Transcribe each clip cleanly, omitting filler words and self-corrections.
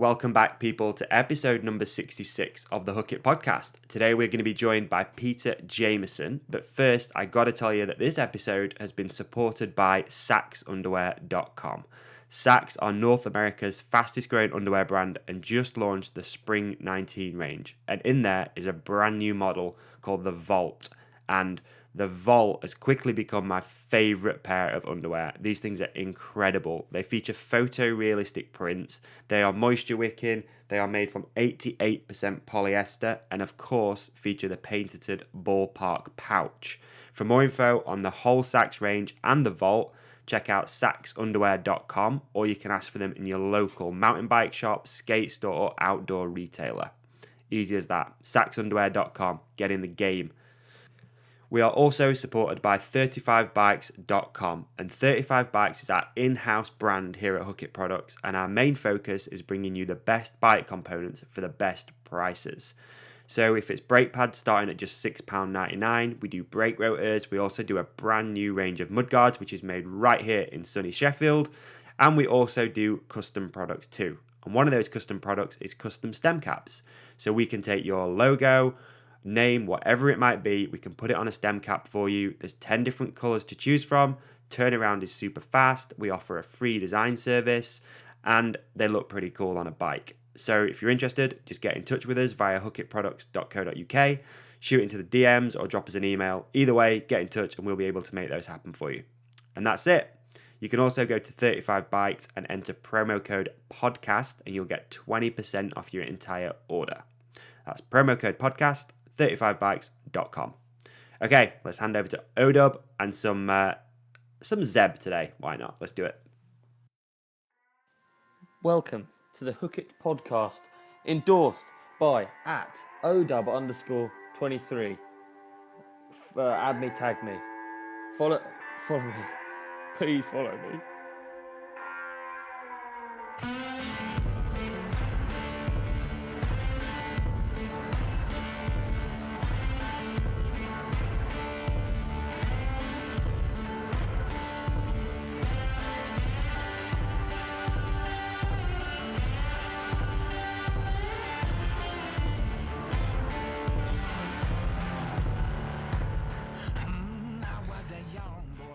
Welcome back, people, to episode number 66 of the Hook It podcast. Today we're going to be joined by Peter Jamison, but first I got to tell you that this episode has been supported by saxunderwear.com. Sax are North America's fastest growing underwear brand and just launched the Spring 19 range. And in there is a brand new model called the Vault. And the Vault has quickly become my favourite pair of underwear. These things are incredible. They feature photorealistic prints. They are moisture wicking. They are made from 88% polyester and of course feature the patented ballpark pouch. For more info on the whole Sax range and the Vault, check out saxunderwear.com or you can ask for them in your local mountain bike shop, skate store or outdoor retailer. Easy as that. saxunderwear.com. Get in the game. We are also supported by 35bikes.com, and 35bikes is our in-house brand here at Hook It Products, and our main focus is bringing you the best bike components for the best prices. So if it's brake pads starting at just £6.99, we do brake rotors, we also do a brand new range of mudguards, which is made right here in sunny Sheffield, and we also do custom products too. And one of those custom products is custom stem caps. So we can take your logo, name, whatever it might be, we can put it on a stem cap for you. There's 10 different colours to choose from. Turnaround is super fast. We offer a free design service and they look pretty cool on a bike. So if you're interested, just get in touch with us via hookitproducts.co.uk, shoot into the DMs or drop us an email. Either way, get in touch and we'll be able to make those happen for you. And that's it. You can also go to 35bikes and enter promo code podcast and you'll get 20% off your entire order. That's promo code podcast, 35bikes.com. Okay, let's hand over to Odub and some Zeb today. Why not? Let's do it. Welcome to the Hook It podcast, endorsed by @Odub_23. Add me, tag me, follow me. Please follow me.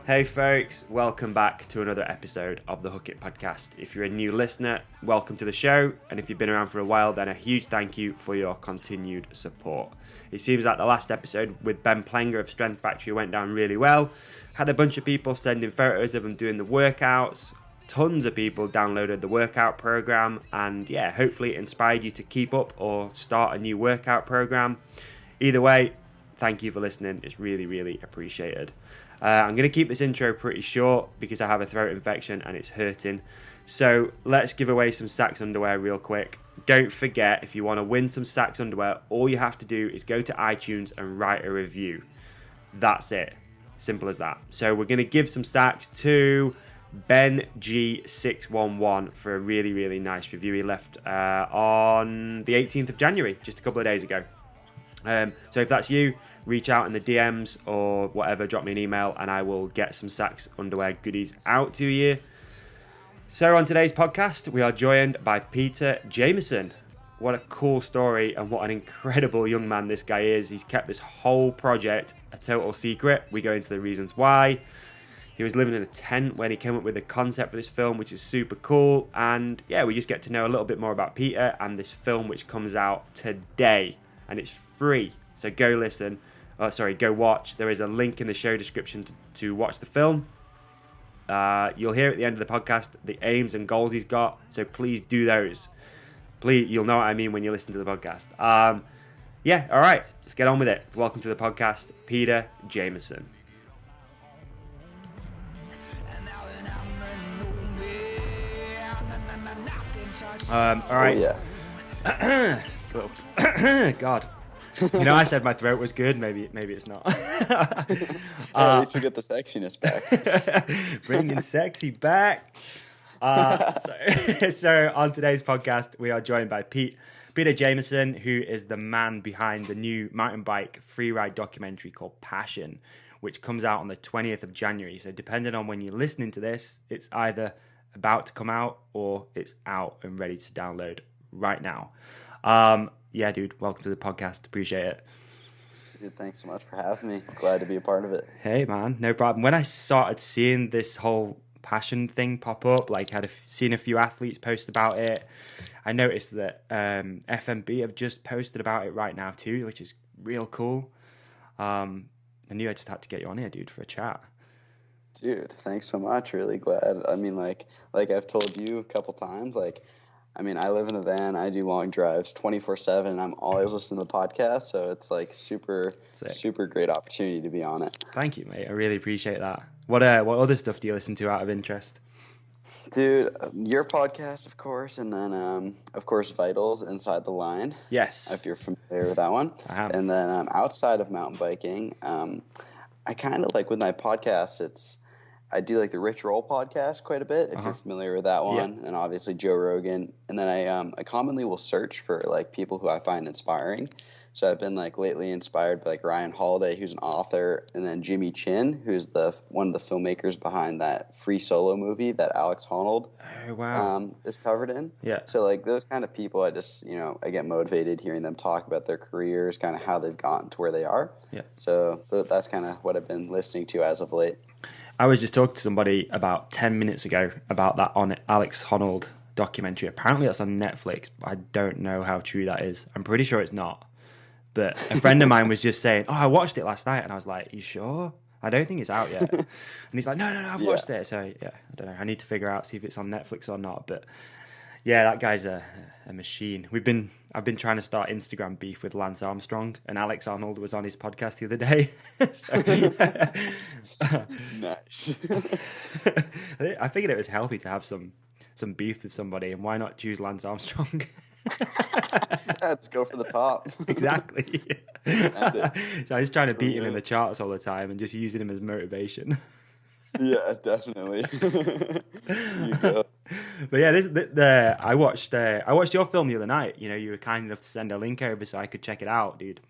Hey folks, welcome back to another episode of the Hook It podcast. If you're a new listener, welcome to the show, and if you've been around for a while, then a huge thank you for your continued support. It seems like the last episode with Ben Plenger of Strength Factory went down really well. Had a bunch of people sending photos of them doing the workouts. Tons of people downloaded the workout program, and yeah, hopefully it inspired you to keep up or start a new workout program. Either way, thank you for listening. It's really, really appreciated. I'm going to keep this intro pretty short because I have a throat infection and it's hurting. So let's give away some Sax underwear real quick. Don't forget, if you want to win some Sax underwear, all you have to do is go to iTunes and write a review. That's it. Simple as that. So we're going to give some Sax to Ben G611 for a really, really nice review he left on the 18th of January, just a couple of days ago. So if that's you, reach out in the DMs or whatever, drop me an email and I will get some Sax underwear goodies out to you. So on today's podcast, we are joined by Peter Jamison. What a cool story and what an incredible young man this guy is. He's kept this whole project a total secret. We go into the reasons why. He was living in a tent when he came up with the concept for this film, which is super cool. And yeah, we just get to know a little bit more about Peter and this film, which comes out today. And it's free. So go listen. Go watch. There is a link in the show description to watch the film. You'll hear at the end of the podcast the aims and goals he's got. So please do those. Please, you'll know what I mean when you listen to the podcast. Yeah, all right. Let's get on with it. Welcome to the podcast, Peter Jamison. All right. Oh, yeah. God. You know, I said my throat was good. Maybe it's not. At least we get the sexiness back. Bringing sexy back. So on today's podcast, we are joined by Peter Jamison, who is the man behind the new mountain bike freeride documentary called Passion, which comes out on the 20th of January. So depending on when you're listening to this, it's either about to come out or it's out and ready to download right now. Yeah, dude, welcome to the podcast. Appreciate it. Dude, thanks so much for having me. Glad to be a part of it. Hey, man, no problem. When I started seeing this whole passion thing pop up, like I'd seen a few athletes post about it, I noticed that FMB have just posted about it right now too, which is real cool. I knew I just had to get you on here, dude, for a chat. Dude, thanks so much. Really glad. I mean, like I've told you a couple times, like, I mean, I live in a van. I do long drives 24/7, and I'm always listening to the podcast. So it's like super great opportunity to be on it. Thank you, mate. I really appreciate that. What other stuff do you listen to out of interest? Dude, your podcast, of course, and then, of course, Vitals, Inside the Line. Yes. If you're familiar with that one. I am. And then outside of mountain biking, I kind of like with my podcasts, I do like the Rich Roll podcast quite a bit, if you're familiar with that one, and obviously Joe Rogan. And then I commonly will search for like people who I find inspiring. So I've been like lately inspired by like Ryan Holiday, who's an author, and then Jimmy Chin, who's one of the filmmakers behind that Free Solo movie that Alex Honnold is covered in. Yeah. So like those kind of people, I just I get motivated hearing them talk about their careers, kind of how they've gotten to where they are. Yeah. So that's kind of what I've been listening to as of late. I was just talking to somebody about 10 minutes ago about that on Alex Honnold documentary. Apparently that's on Netflix, but I don't know how true that is. I'm pretty sure it's not. But a friend of mine was just saying, I watched it last night. And I was like, you sure? I don't think it's out yet. And he's like, no, I've watched it. So, yeah, I don't know. I need to figure out, see if it's on Netflix or not. But, yeah, that guy's a machine. I've been trying to start Instagram beef with Lance Armstrong. And Alex Arnold was on his podcast the other day. Nice. I figured it was healthy to have some beef with somebody. And why not choose Lance Armstrong? Let's go for the top. Exactly. So I was trying to beat him in the charts all the time and just using him as motivation. Yeah, definitely. You go. But yeah, I watched your film the other night. You were kind enough to send a link over so I could check it out, dude.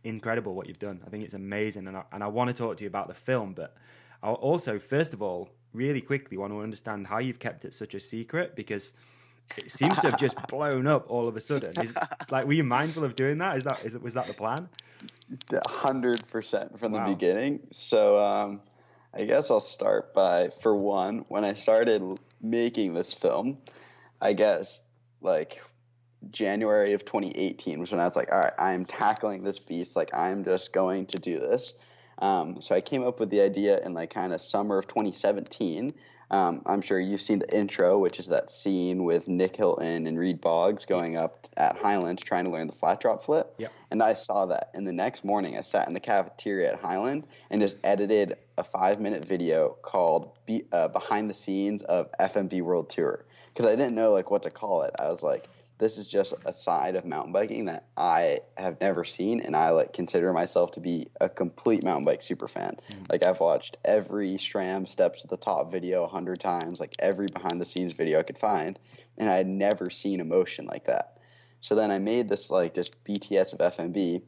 Incredible what you've done. I think it's amazing, and I want to talk to you about the film. But I also, first of all, really quickly want to understand how you've kept it such a secret, because it seems to have just blown up all of a sudden. Were you mindful of doing that? Was that the plan? 100% from the beginning. So I guess I'll start by, for one, when I started making this film, I guess like January of 2018 was when I was like, all right, I'm tackling this beast. Like, I'm just going to do this. So I came up with the idea in like kind of summer of 2017. I'm sure you've seen the intro, which is that scene with Nick Hilton and Reed Boggs going up at Highland trying to learn the flat drop flip. Yep. And I saw that. And the next morning I sat in the cafeteria at Highland and just edited a 5-minute video called Behind the Scenes of FMB World Tour. Because I didn't know like what to call it. I was like, this is just a side of mountain biking that I have never seen, and I like consider myself to be a complete mountain bike super fan. Like, I've watched every SRAM Steps to the Top video 100 times, like every behind the scenes video I could find, and I had never seen emotion like that. So then I made this like just BTS of FMB,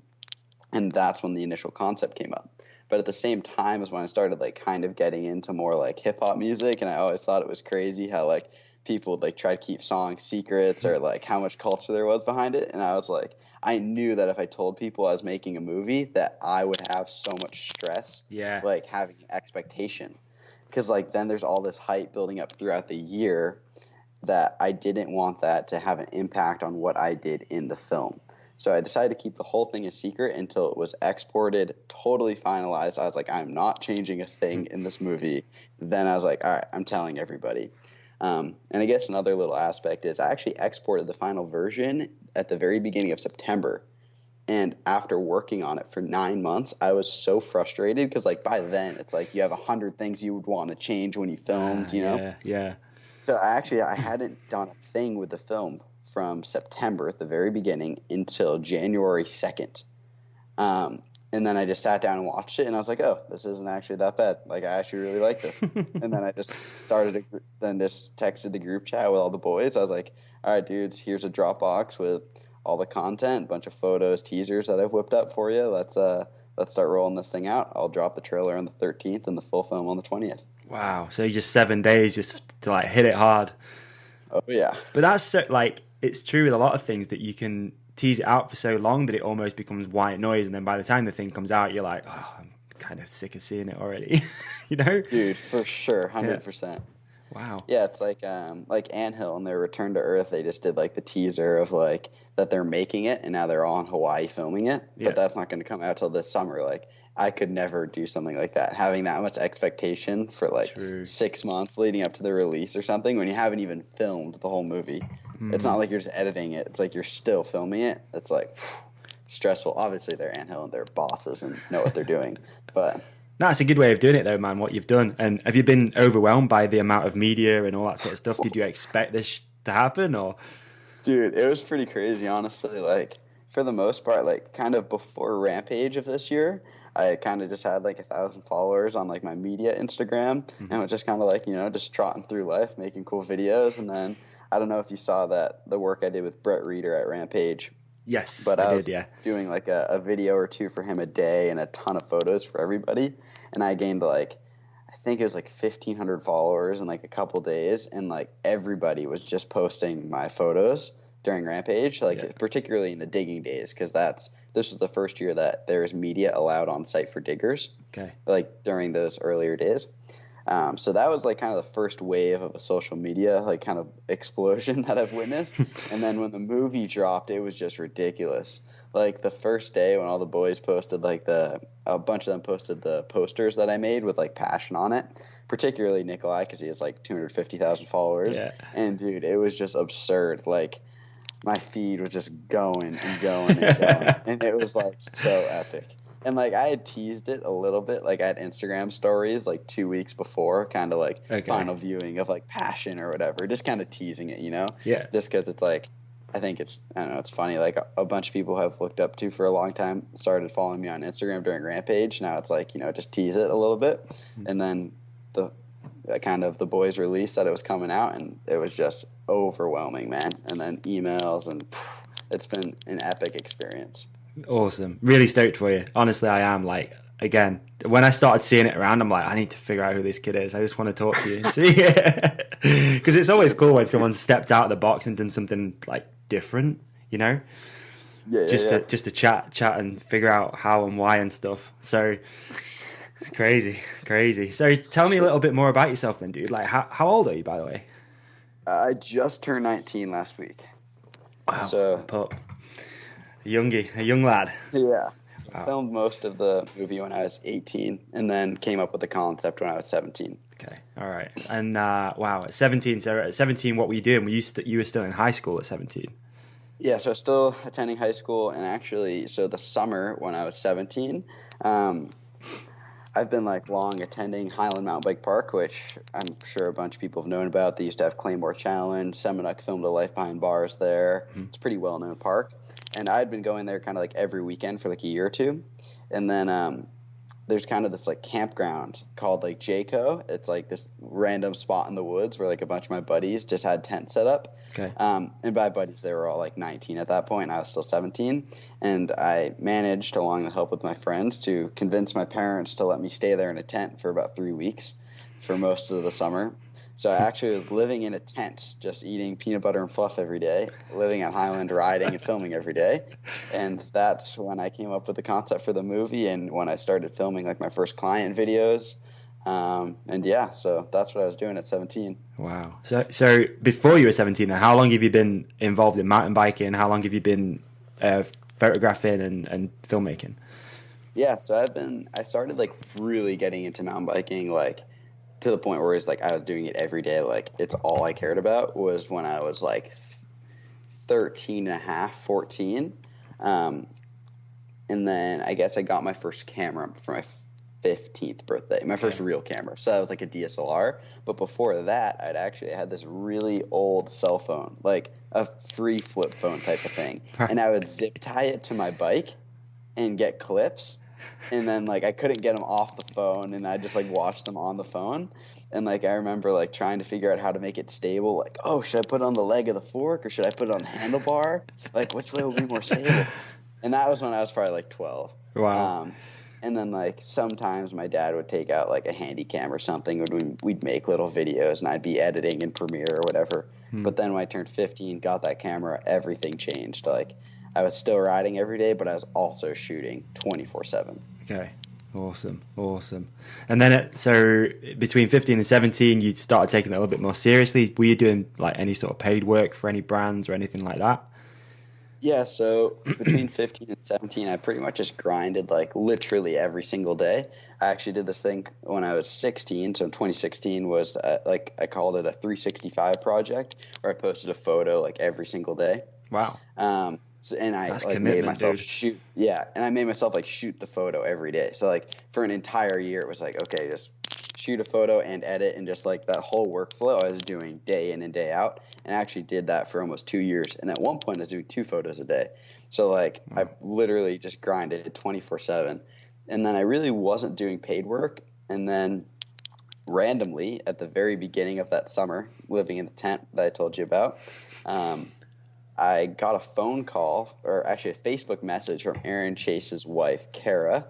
and that's when the initial concept came up. But at the same time as when I started like kind of getting into more like hip hop music, and I always thought it was crazy how like people would like try to keep song secrets or like how much culture there was behind it. And I was like, I knew that if I told people I was making a movie that I would have so much stress, like having an expectation. Because like then there's all this hype building up throughout the year that I didn't want that to have an impact on what I did in the film. So I decided to keep the whole thing a secret until it was exported, totally finalized. I was like, I'm not changing a thing in this movie. Then I was like, all right, I'm telling everybody. And I guess another little aspect is I actually exported the final version at the very beginning of September. And after working on it for 9 months, I was so frustrated because, like, by then it's like you have 100 things you would want to change when you filmed, you know? Yeah. So I hadn't done a thing with the film from September at the very beginning until January 2nd. And then I just sat down and watched it, and I was like, oh, this isn't actually that bad. Like, I actually really like this. And then I just just texted the group chat with all the boys. I was like, all right, dudes, here's a Dropbox with all the content, a bunch of photos, teasers that I've whipped up for you. Let's start rolling this thing out. I'll drop the trailer on the 13th and the full film on the 20th. Wow. So just 7 days just to like hit it hard. Oh yeah. But that's so, like, it's true with a lot of things that you can tease it out for so long that it almost becomes white noise, and then by the time the thing comes out, you're like, oh, I'm kind of sick of seeing it already. You know? Dude, for sure, 100%. Wow. Yeah, it's like Anthill and their Return to Earth. They just did like the teaser of like that they're making it, and now they're all in Hawaii filming it. But that's not going to come out till this summer. Like, I could never do something like that. Having that much expectation for like 6 months leading up to the release or something when you haven't even filmed the whole movie. It's not like you're just editing it. It's like you're still filming it. It's like stressful. Obviously, they're Anthill and they're bosses and know what they're doing. But that's a good way of doing it, though, man, what you've done. And have you been overwhelmed by the amount of media and all that sort of stuff? Did you expect this to happen? Or, dude, it was pretty crazy, honestly. Like, for the most part, like, kind of before Rampage of this year, I kind of just had, like, 1,000 followers on, like, my media Instagram. And was just kind of, like, you know, just trotting through life, making cool videos. And then, I don't know if you saw the work I did with Brett Reeder at Rampage. Yes, but I was did, yeah. Doing like a video or two for him a day and a ton of photos for everybody. And I gained like, I think it was like 1,500 followers in like a couple days. And like everybody was just posting my photos during Rampage, like particularly in the digging days, because this was the first year that there was media allowed on site for diggers. Okay. Like during those earlier days. So that was like kind of the first wave of a social media like kind of explosion that I've witnessed. And then when the movie dropped, it was just ridiculous. Like the first day when all the boys posted like a bunch of them posted the posters that I made with like passion on it, particularly Nicholi because he has like 250,000 followers. Yeah. And dude, it was just absurd. Like my feed was just going and going and going. And it was like so epic. And, like, I had teased it a little bit. Like, I had Instagram stories, like, 2 weeks before, kind of, like, final viewing of, like, Passion or whatever. Just kind of teasing it, you know? Yeah. Just because it's, like, I think it's, I don't know, it's funny. Like, a bunch of people have looked up to for a long time, started following me on Instagram during Rampage. Now it's, like, you know, just tease it a little bit. And then the boys released that it was coming out, and it was just overwhelming, man. And then emails, and it's been an epic experience. Awesome. Really stoked for you. Honestly, I am. Like, again, when I started seeing it around, I'm like, I need to figure out who this kid is. I just want to talk to you and see. Because it's always cool when someone stepped out of the box and done something, like, different, you know? Just to chat and figure out how and why and stuff. So, it's crazy. So, tell me a little bit more about yourself then, dude. Like, how old are you, by the way? I just turned 19 last week. Wow. So, a young lad. Yeah. Wow. I filmed most of the movie when I was 18 and then came up with the concept when I was 17. Okay. All right. And wow, at 17, so at 17, what were you doing? You were still in high school at 17? Yeah, so I was still attending high school, and actually, so the summer when I was 17, I've been like long attending Highland Mountain Bike Park, which I'm sure a bunch of people have known about. They used to have Claymore Challenge. Seminuk filmed a Life Behind Bars there. Mm-hmm. It's a pretty well-known park. And I'd been going there kind of like every weekend for like a year or two. And then there's kind of this like campground called like Jayco. It's like this random spot in the woods where like a bunch of my buddies just had tents set up. Okay. And by buddies, they were all like 19 at that point. And I was still 17. And I managed, along with help with my friends, to convince my parents to let me stay there in a tent for about 3 weeks for most of the summer. So I actually was living in a tent, just eating peanut butter and fluff every day, living at Highland, riding and filming every day. And that's when I came up with the concept for the movie and when I started filming like my first client videos. And yeah, so that's what I was doing at 17. Wow. So before you were 17, how long have you been involved in mountain biking? How long have you been photographing and filmmaking? Yeah, so I started like really getting into mountain biking, like to the point where it's like I was doing it every day. Like it's all I cared about was when I was like 13 and a half, 14. And then I guess I got my first camera for my 15th birthday, my first real camera. So that was like a DSLR. But before that, I'd actually had this really old cell phone, like a free flip phone type of thing. And I would zip tie it to my bike and get clips. And then like I couldn't get them off the phone, and I just like watched them on the phone. And like I remember like trying to figure out how to make it stable. Like, oh, should I put it on the leg of the fork or should I put it on the handlebar? Like, which way will be more stable? And that was when I was probably like 12. Wow. And then like sometimes my dad would take out like a handy cam or something, and we'd make little videos, and I'd be editing in Premiere or whatever. But then when I turned 15, got that camera, everything changed. Like I was still riding every day, but I was also shooting 24/7. Okay. Awesome. And then so between 15 and 17, you started taking it a little bit more seriously. Were you doing like any sort of paid work for any brands or anything like that? Yeah, so between 15 and 17, I pretty much just grinded like literally every single day. I actually did this thing when I was 16. So in 2016 was like I called it a 365 project, where I posted a photo like every single day. Wow. So, and I That's like made myself dude. shoot. Yeah, and I made myself like shoot the photo every day. So like for an entire year, it was like, okay, just shoot a photo and edit, and just like that whole workflow I was doing day in and day out. And I actually did that for almost 2 years. And at one point I was doing 2 photos a day. So like I literally just grinded 24/7. And then I really wasn't doing paid work. And then randomly at the very beginning of that summer, living in the tent that I told you about, I got a phone call, or actually a Facebook message from Aaron Chase's wife, Kara.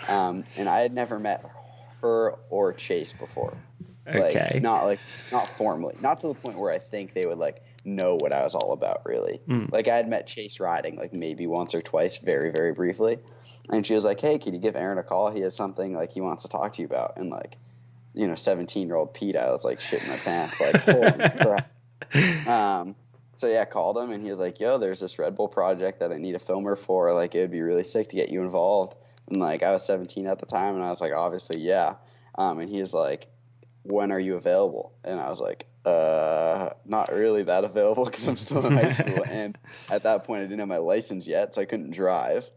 And I had never met her or Chase before. Okay. Not formally, not to the point where I think they would like know what I was all about, really. Like I had met Chase riding like maybe once or twice, very, very briefly. And she was like, hey, can you give Aaron a call? He has something like he wants to talk to you about. And like, 17-year-old Pete, I was like shitting my pants, like, holy crap. So yeah, I called him, and he was like, yo, there's this Red Bull project that I need a filmer for. Like, it would be really sick to get you involved. And like, I was 17 at the time, and I was like, obviously, yeah. And he was like, when are you available? And I was like, not really that available, because I'm still in high school. And at that point I didn't have my license yet, so I couldn't drive.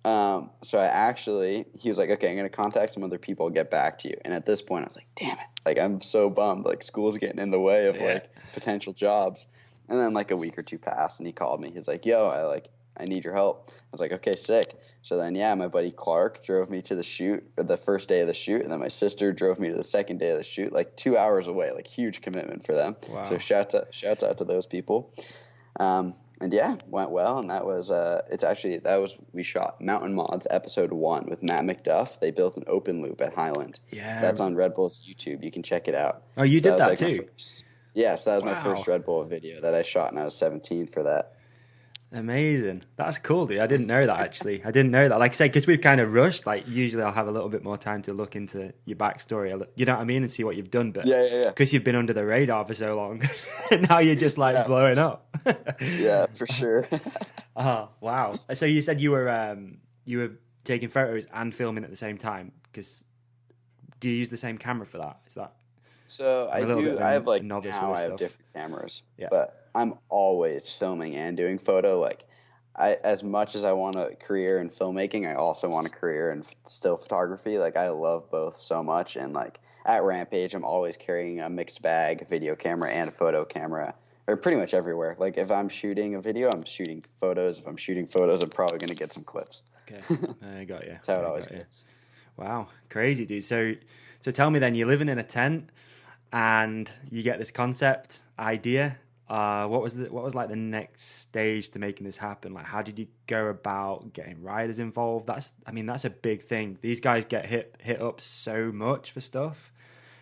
So he was like, okay, I'm going to contact some other people, get back to you. And at this point I was like, damn it. Like, I'm so bummed. Like, school's getting in the way of like potential jobs. And then like a week or two passed, and he called me. He's like, yo, I need your help. I was like, okay, sick. So then, my buddy Clark drove me to the shoot, or the first day of the shoot, and then my sister drove me to the second day of the shoot, like 2 hours away, like huge commitment for them. Wow. So shouts out to those people. And went well. And that was we shot Mountain Mods episode 1 with Matt Macduff. They built an open loop at Highland. Yeah. That's on Red Bull's YouTube. You can check it out. Oh, you did that like too? So that was my first Red Bull video that I shot, and I was 17 for that. Amazing. That's cool, dude. I didn't know that, actually. I didn't know that. Like I said, because we've kind of rushed, like usually I'll have a little bit more time to look into your backstory, you know what I mean, and see what you've done. But because you've been under the radar for so long, now you're just like blowing up. Yeah, for sure. Oh, wow. So you said you were taking photos and filming at the same time. Because do you use the same camera for that? Is that... So I have like now I have different cameras, yeah. But I'm always filming and doing photo. Like as much as I want a career in filmmaking, I also want a career in still photography. Like I love both so much. And like at Rampage, I'm always carrying a mixed bag, video camera and a photo camera, or pretty much everywhere. Like if I'm shooting a video, I'm shooting photos. If I'm shooting photos, I'm probably going to get some clips. Okay. I got you. That's how it always gets. Wow. Crazy, dude. So tell me then, you're living in a tent, and you get this concept idea. What was like the next stage to making this happen? Like, how did you go about getting riders involved? That's a big thing. These guys get hit up so much for stuff.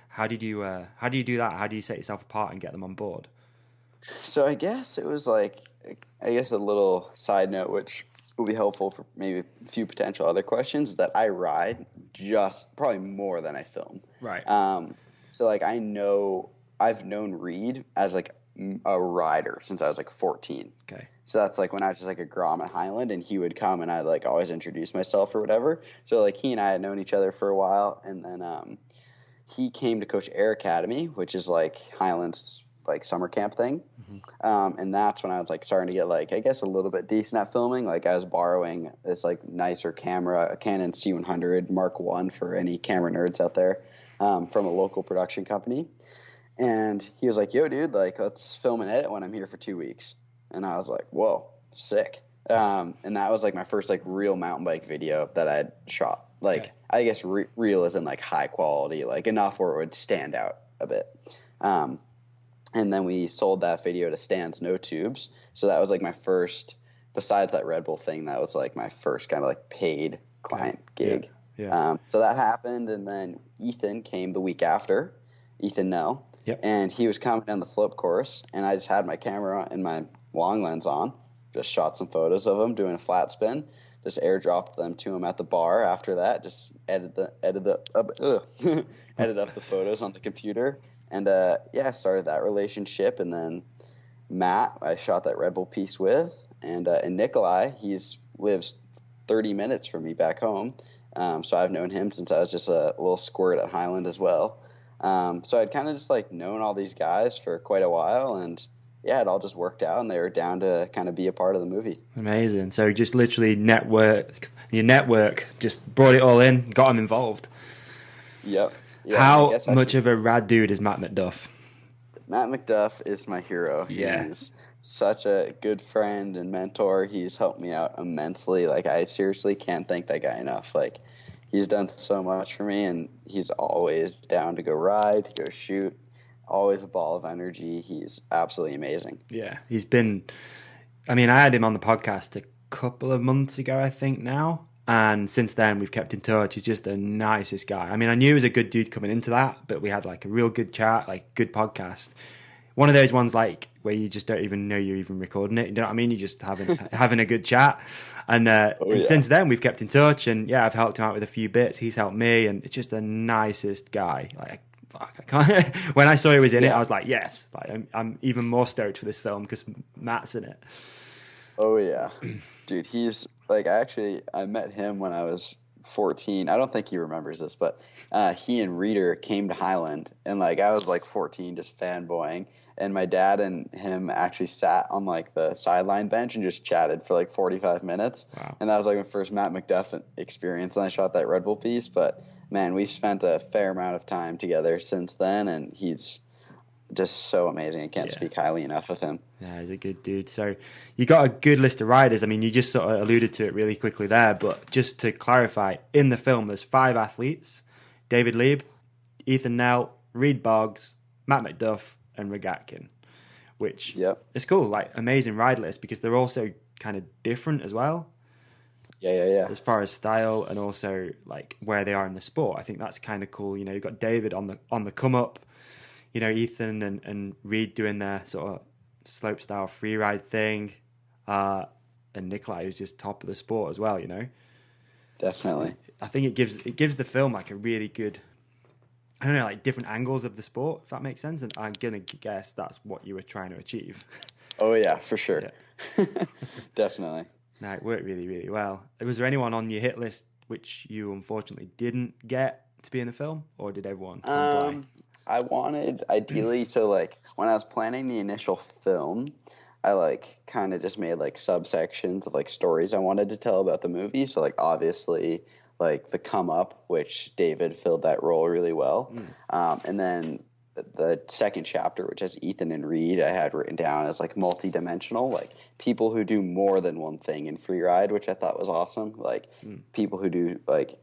How do you do that? How do you set yourself apart and get them on board? So I guess it was like, a little side note, which will be helpful for maybe a few potential other questions, is that I ride just probably more than I film. Right. So like I've known Reed as like a rider since I was like 14. Okay. So that's like when I was just like a Grom at Highland, and he would come and I'd like always introduce myself or whatever. So like he and I had known each other for a while, and then he came to coach Air Academy, which is like Highland's like summer camp thing. Mm-hmm. And that's when I was like starting to get like, I guess, a little bit decent at filming. Like I was borrowing this like nicer camera, a Canon C100 Mark I for any camera nerds out there, from a local production company. And he was like, yo, dude, like, let's film and edit when I'm here for 2 weeks. And I was like, whoa, sick. And that was like my first like real mountain bike video that I'd shot. Like, okay. I guess real as in like high quality, like enough where it would stand out a bit. And then we sold that video to Stan's No Tubes. So that was like my first, besides that Red Bull thing, that was like my first kind of like paid client gig. Yeah. So that happened, and then Ethan came the week after, Ethan Nell, Yep. and he was coming down the slope course, and I just had my camera and my long lens on, just shot some photos of him doing a flat spin, just airdropped them to him at the bar. After that, just edit up the photos on the computer, and started that relationship. And then Matt, I shot that Red Bull piece with, and Nikolai, lives 30 minutes from me back home. So I've known him since I was just a little squirt at Highland as well. So I'd kind of just like known all these guys for quite a while, and yeah, it all just worked out, and they were down to kind of be a part of the movie. Amazing. So just literally your network just brought it all in, got them involved. Yep. Yeah, How much of a rad dude is Matt Macduff? Matt Macduff is my hero. Yeah. He's such a good friend and mentor. He's helped me out immensely. Like, I seriously can't thank that guy enough. Like, he's done so much for me, and he's always down to go ride, to go shoot. Always a ball of energy. He's absolutely amazing. Yeah, he's been. I mean, I had him on the podcast a couple of months ago, I think now, and since then we've kept in touch. He's just the nicest guy. I mean, I knew he was a good dude coming into that, but we had like a real good chat, like good podcast. One of those ones like where you just don't even know you're even recording it. You know what I mean? You're just having a good chat, and since then we've kept in touch. And yeah, I've helped him out with a few bits. He's helped me, and it's just the nicest guy. Like, fuck, I can't. When I saw he was in it, I was like, yes. Like, I'm even more stoked for this film because Matt's in it. Oh yeah, dude. He's like, I met him when I was 14. I don't think he remembers this, but he and Reader came to Highland, and like I was like 14, just fanboying, and my dad and him actually sat on like the sideline bench and just chatted for like 45 minutes. Wow. And that was like my first Matt Macduff experience, and I shot that Red Bull piece. But man, we've spent a fair amount of time together since then, and he's just so amazing. I can't speak highly enough of him. Yeah, he's a good dude. So you got a good list of riders. I mean, you just sort of alluded to it really quickly there, but just to clarify, in the film, there's 5 athletes: David Lieb, Ethan Nell, Reed Boggs, Matt Macduff, and Rogatkin, which is cool. Like, amazing ride list because they're also kind of different as well. Yeah. As far as style and also like where they are in the sport, I think that's kind of cool. You know, you've got David on the come up. You know, Ethan and Reed doing their sort of slope style free ride thing, and Nikolai who's just top of the sport as well. You know, definitely. I think it gives the film like a really good, I don't know, like different angles of the sport, if that makes sense. And I'm gonna guess that's what you were trying to achieve. Oh yeah, for sure. Yeah. Definitely. No, it worked really, really well. Was there anyone on your hit list which you unfortunately didn't get to be in the film, or did everyone come by? I wanted, ideally, so like when I was planning the initial film, I like kind of just made like subsections of like stories I wanted to tell about the movie. So like obviously like the come up, which David filled that role really well. And then the second chapter, which has Ethan and Reed, I had written down as like multi-dimensional, like people who do more than one thing in free ride, which I thought was awesome. Like people who do like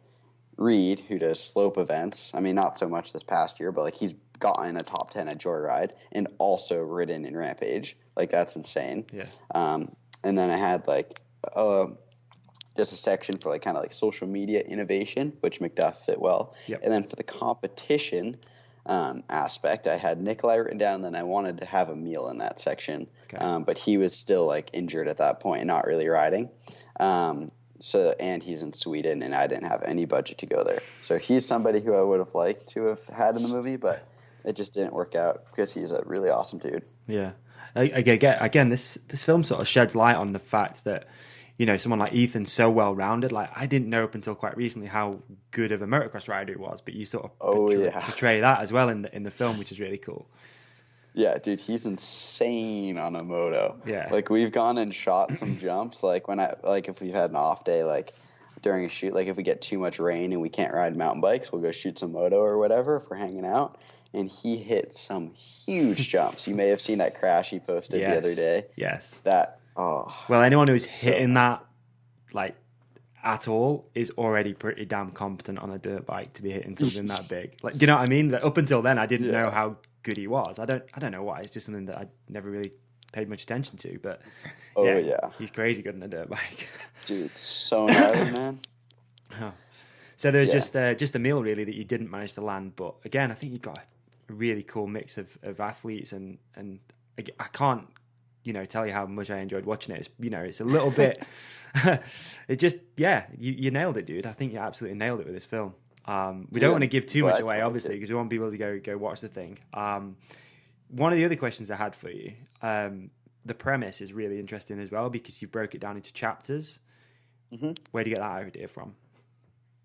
Reed, who does slope events. I mean, not so much this past year, but like he's gotten a top 10 at Joyride and also ridden in Rampage. Like, that's insane. Yeah. And then I had like just a section for like kind of like social media innovation, which Macduff fit well. Yep. And then for the competition aspect, I had Nikolai written down, and then I wanted to have a meal in that section. Okay. But he was still like injured at that point and not really riding. And he's in Sweden, and I didn't have any budget to go there. So he's somebody who I would have liked to have had in the movie, but it just didn't work out because he's a really awesome dude. Yeah. Again, this film sort of sheds light on the fact that, you know, someone like Ethan's so well-rounded. Like, I didn't know up until quite recently how good of a motocross rider he was, but you sort of portray that as well in the film, which is really cool. Yeah, dude, he's insane on a moto. Yeah. Like, we've gone and shot some jumps. Like, if we've had an off day, like, during a shoot, like, if we get too much rain and we can't ride mountain bikes, we'll go shoot some moto or whatever if we're hanging out. And he hit some huge jumps. You may have seen that crash he posted the other day. Yes. Well, anyone who's hitting that, like, at all is already pretty damn competent on a dirt bike to be hitting something that big. Like, do you know what I mean? Like, up until then, I didn't know how good he was. I don't know why. It's just something that I never really paid much attention to. But he's crazy good on a dirt bike. Dude, so gnarly, man. So there was just a meal really that you didn't manage to land. But again, I think you got a really cool mix of athletes, and I can't tell you how much I enjoyed watching it. It's a little bit. It just you nailed it, dude. I think you absolutely nailed it with this film. We don't want to give too much away, obviously, because we want people to go watch the thing. One of the other questions I had for you, the premise is really interesting as well because you broke it down into chapters. Mm-hmm. Where do you get that idea from?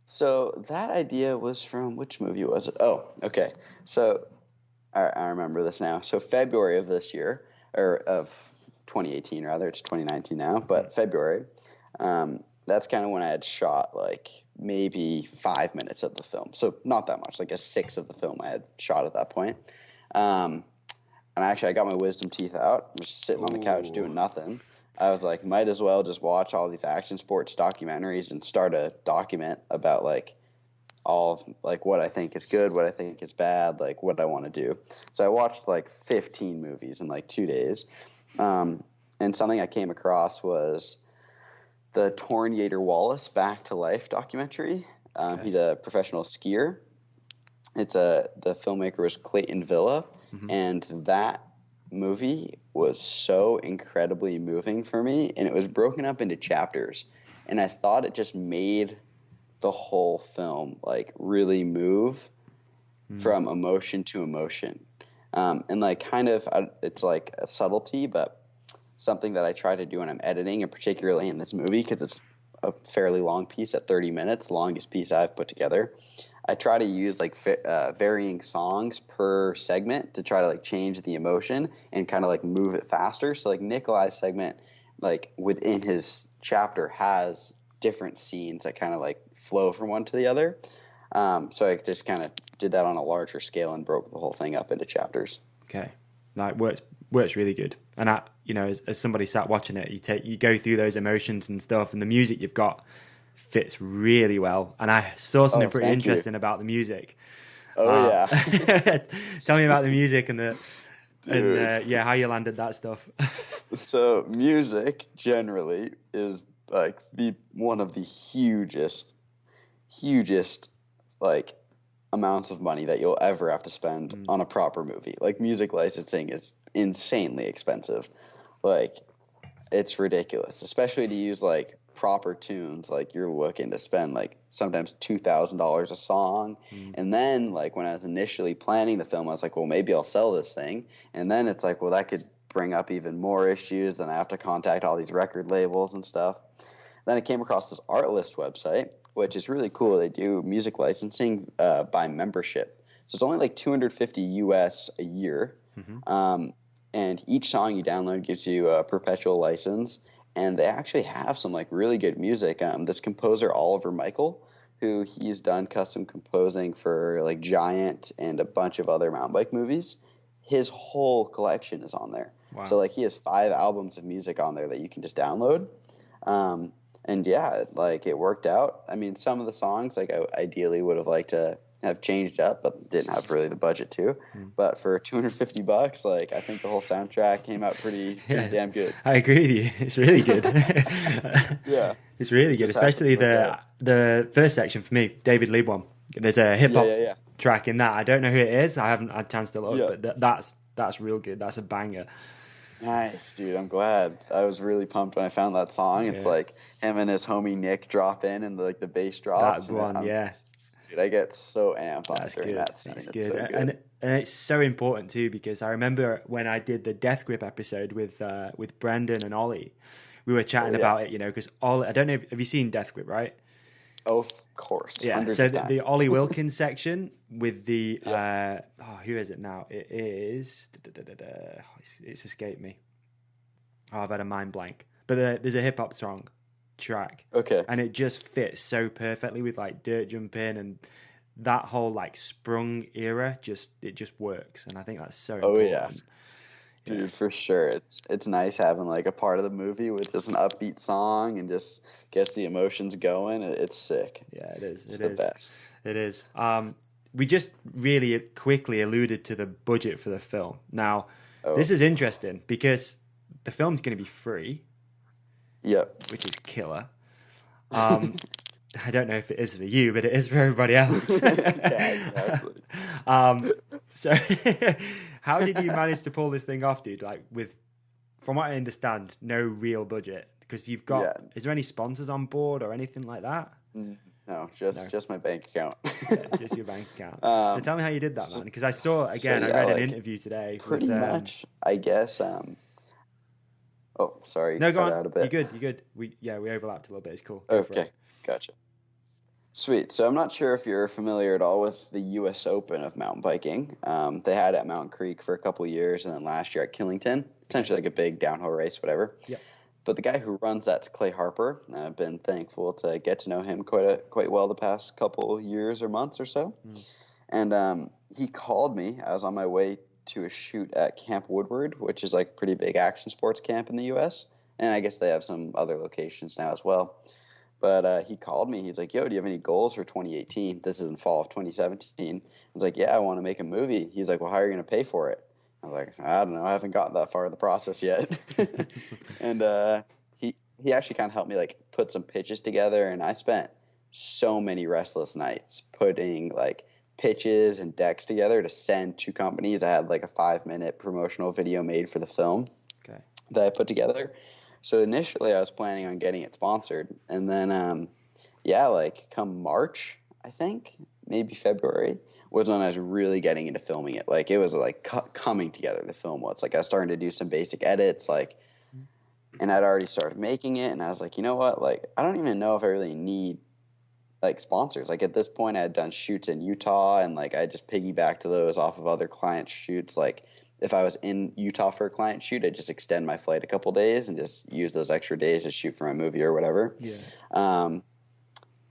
So that idea was from, which movie was it? Oh, okay. So I remember this now. So February of this year, or of 2018 rather, it's 2019 now, but February, that's kind of when I had shot like maybe 5 minutes of the film. So not that much, like a sixth of the film I had shot at that point. And actually I got my wisdom teeth out. I'm just sitting on the couch doing nothing. I was like, might as well just watch all these action sports documentaries and start a document about like all of like what I think is good, what I think is bad, like what I want to do. So I watched like 15 movies in like 2 days. And something I came across was the Torn Wallace Back to Life documentary. Okay. He's a professional skier. The filmmaker was Clayton Villa, and that movie was so incredibly moving for me, and it was broken up into chapters, and I thought it just made the whole film like really move from emotion to emotion, and like kind of it's like a subtlety, but something that I try to do when I'm editing, and particularly in this movie because it's a fairly long piece at 30 minutes, longest piece I've put together. I try to use like varying songs per segment to try to like change the emotion and kind of like move it faster. So like Nikolai's segment, like within his chapter, has different scenes that kind of like flow from one to the other. So I just kind of did that on a larger scale and broke the whole thing up into chapters. Okay, that works really good. And as somebody sat watching it, you go through those emotions and stuff, and the music you've got fits really well, and I saw something pretty interesting about the music. Yeah. Tell me about the music and how you landed that stuff. So music generally is like one of the hugest like amounts of money that you'll ever have to spend on a proper movie. Like music licensing is insanely expensive. Like it's ridiculous, especially to use like proper tunes. Like you're looking to spend like sometimes $2,000 a song. And then like when I was initially planning the film, I was like, well, maybe I'll sell this thing. And then it's like, well, that could bring up even more issues, and I have to contact all these record labels and stuff. Then I came across this Artlist website, which is really cool. They do music licensing by membership. So it's only like $250 US a year. And each song you download gives you a perpetual license. And they actually have some like really good music. This composer Oliver Michael, who he's done custom composing for like Giant and a bunch of other mountain bike movies, his whole collection is on there. Wow. So like he has 5 albums of music on there that you can just download. And yeah, like it worked out. I mean, some of the songs like I ideally would have liked to have changed up, but didn't have really the budget to. But for $250, like I think the whole soundtrack came out pretty damn good. I agree with you. It's really good. Yeah, it's really good, especially the first section for me, David Lieb one. There's a hip hop track in that. I don't know who it is. I haven't had a chance to look, but that's real good. That's a banger. Nice, dude. I'm glad. I was really pumped when I found that song. It's like him and his homie Nick drop in, and the bass drops. That one, Dude, I get so amped on during that scene. That's it's good. So good. And it's so important too, because I remember when I did the Death Grip episode with Brendan and Ollie, we were chatting about it, because Ollie, I don't know, have you seen Death Grip, right? Oh, of course. Yeah. So the Ollie Wilkins section with the who is it now? It is it's escaped me. I've had a mind blank. But there's a hip hop song track. Okay. And it just fits so perfectly with like dirt jumping and that whole like sprung era. It just works, and I think that's so important. Yeah. Dude, for sure. It's nice having like a part of the movie with just an upbeat song and just gets the emotions going. It's sick. Yeah, it is. It's the best. It is. We just really quickly alluded to the budget for the film. Now, this is interesting because the film's going to be free. Yep. Which is killer. I don't know if it is for you, but it is for everybody else. Yeah, exactly. So how did you manage to pull this thing off, dude? Like from what I understand, no real budget, because you've got. Yeah. Is there any sponsors on board or anything like that? No, just my bank account. Yeah, just your bank account. So tell me how you did that, man. Because I saw again. I read an interview today. Pretty much, I guess. Oh, sorry. No, go on. Out a bit. You're good. We overlapped a little bit. It's cool. Go for Okay, it. gotcha. Sweet. So I'm not sure if you're familiar at all with the U.S. Open of mountain biking. They had it at Mountain Creek for a couple of years, and then last year at Killington. Essentially like a big downhill race, whatever. Yep. But the guy who runs that's Clay Harper. I've been thankful to get to know him quite well the past couple years or months or so. And he called me. I was on my way to a shoot at Camp Woodward, which is like a pretty big action sports camp in the U.S. And I guess they have some other locations now as well. But he called me. He's like, yo, do you have any goals for 2018? This is in fall of 2017. I was like, yeah, I want to make a movie. He's like, well, how are you going to pay for it? I was like, I don't know. I haven't gotten that far in the process yet. And he actually kind of helped me like put some pitches together. And I spent so many restless nights putting like pitches and decks together to send to companies. I had like a 5-minute promotional video made for the film that I put together. So initially I was planning on getting it sponsored. And then, like come March, I think, maybe February, was when I was really getting into filming it. Like it was like coming together, the film was. Like I was starting to do some basic edits, like, and I'd already started making it. And I was like, you know what? Like, I don't even know if I really need like sponsors. Like at this point I had done shoots in Utah, and like I just piggybacked to those off of other client shoots. Like if I was in Utah for a client shoot, I'd just extend my flight a couple days and just use those extra days to shoot for my movie or whatever. Yeah.